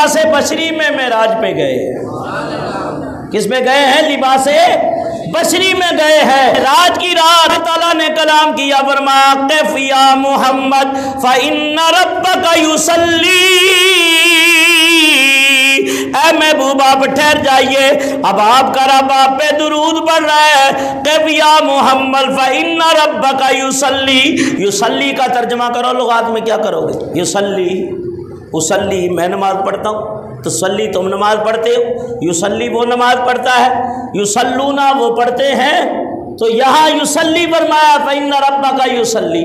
لباس بشری میں معراج پہ گئے ہیں۔ کس پہ گئے ہیں؟ لباس بشری میں گئے ہیں۔ رات کی رات تعالیٰ نے کلام کیا، فرمایا قف یا محمد فإن ربک یصلی، اے محبوب آپ ٹھہر جائیے، اب آپ کا رب آپ پہ درود پڑھ رہا ہے۔ قف یا محمد فإن ربک یصلی، یصلی کا ترجمہ کرو لغات میں کیا کرو گے؟ یصلی، اصلی میں نماز پڑھتا ہوں، تصلی تم نماز پڑھتے ہو، یصلی وہ نماز پڑھتا ہے، یصلون وہ پڑھتے ہیں، تو یہاں یصلی فرمایا فإن ربک یصلی،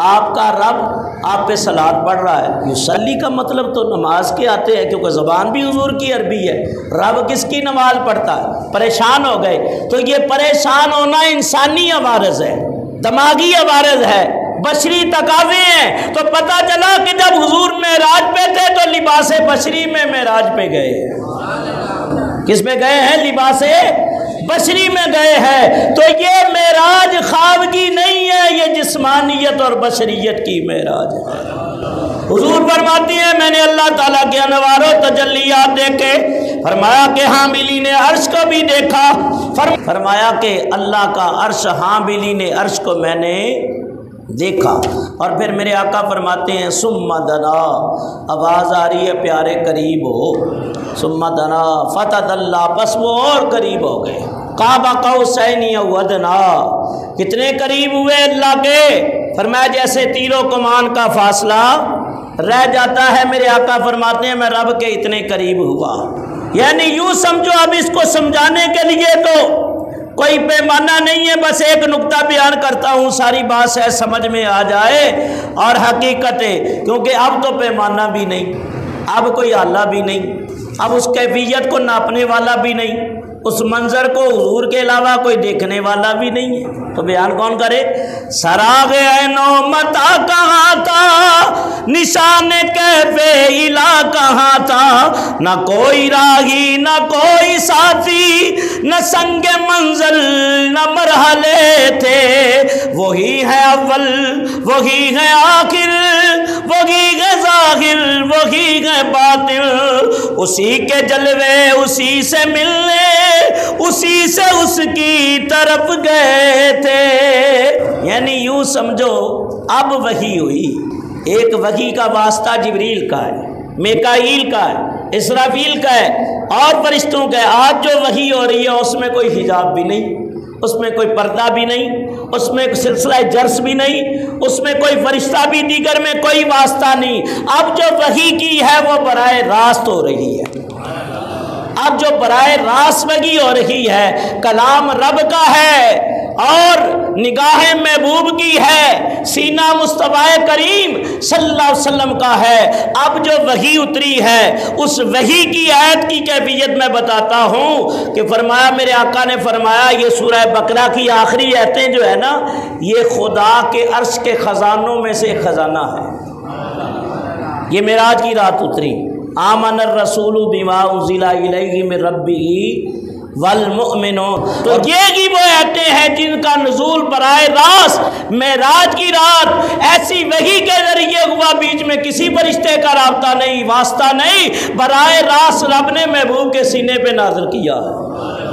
آپ کا رب آپ پہ صلاۃ پڑھ رہا ہے۔ یصلی کا مطلب تو نماز کے آتے ہیں، کیونکہ زبان بھی حضور کی عربی ہے۔ رب کس کی نماز پڑھتا ہے؟ پریشان ہو گئے، تو یہ پریشان ہونا انسانی عوارض ہے، دماغی عوارض ہے، بشری تقاضے ہیں۔ تو پتہ چلا کہ جب حضور معراج پہ تھے تو لباس بشری میں معراج پہ گئے ہیں۔ کس پہ گئے ہیں؟ لباس بشری میں گئے ہیں۔ تو یہ معراج خواب کی نہیں ہے، یہ جسمانیت اور بشریت کی معراج ہے۔ حضور فرماتے ہیں میں نے اللہ تعالیٰ کے انوار و تجلیات دیکھے، فرمایا کہ حاملین عرش کو بھی دیکھا، فرمایا کہ اللہ کا عرش، حاملین عرش کو میں نے دیکھا۔ اور پھر میرے آقا فرماتے ہیں ثم دنا، آواز آ رہی ہے پیارے قریب ہو، ثم دنا فتدلی، بس وہ اور قریب ہو گئے، قاب قوسین او ادنی، کتنے قریب ہوئے اللہ کے؟ فرمایا جیسے تیر و کمان کا فاصلہ رہ جاتا ہے، میرے آقا فرماتے ہیں میں رب کے اتنے قریب ہوا۔ یعنی یوں سمجھو، اب اس کو سمجھانے کے لیے تو کوئی پیمانہ نہیں ہے، بس ایک نقطہ بیان کرتا ہوں، ساری بات ہے سمجھ میں آ جائے اور حقیقت ہے، کیونکہ اب تو پیمانہ بھی نہیں، اب کوئی آلہ بھی نہیں، اب اس کیفیت کو ناپنے والا بھی نہیں، اس منظر کو حضور کے علاوہ کوئی دیکھنے والا بھی نہیں ہے، تو بیان کون کرے؟ سراغ عینو متا کہاں تھا، نشان کیف الہ کہاں تھا، نہ کوئی راہی نہ کوئی ساتھی، نہ سنگ منزل نہ مرحلے تھے، وہی ہے اول وہی ہے آخر، وہی ہے ظاہر وہی ہے باطن، اسی کے جلوے اسی سے ملنے، اسی سے اس کی طرف گئے تھے۔ یعنی یوں سمجھو اب وحی ہوئی، ایک وحی کا واسطہ جبریل کا ہے، میکائیل کا ہے، اسرافیل کا ہے اور فرشتوں کا ہے۔ آج جو وحی ہو رہی ہے اس میں کوئی حجاب بھی نہیں، اس میں کوئی پردہ بھی نہیں، اس میں سلسلہ جرس بھی نہیں، اس میں کوئی فرشتہ بھی دیگر میں کوئی واسطہ نہیں۔ اب جو وحی کی ہے وہ براہ راست ہو رہی ہے، اب جو براہ راست وحی ہو رہی ہے، کلام رب کا ہے اور نگاہ محبوب کی ہے، سینہ مصطفیٰ کریم صلی اللہ علیہ وسلم کا ہے۔ اب جو وحی اتری ہے اس وحی کی آیت کی کیفیت میں بتاتا ہوں کہ فرمایا میرے آقا نے فرمایا، یہ سورہ بقرہ کی آخری آیتیں جو ہے نا، یہ خدا کے عرش کے خزانوں میں سے ایک خزانہ ہے۔ یہ معراج کی رات اتری، آمن الرسول بما انزل الیہ من ربہ والمؤمنون، تو یہ وہ آیتیں ہیں جن کا نزول براہ راست معراج کی رات ایسی وحی کے ذریعے ہوا، بیچ میں کسی فرشتے کا رابطہ نہیں، واسطہ نہیں، براہ راست رب نے محبوب کے سینے پہ نازل کیا ہے۔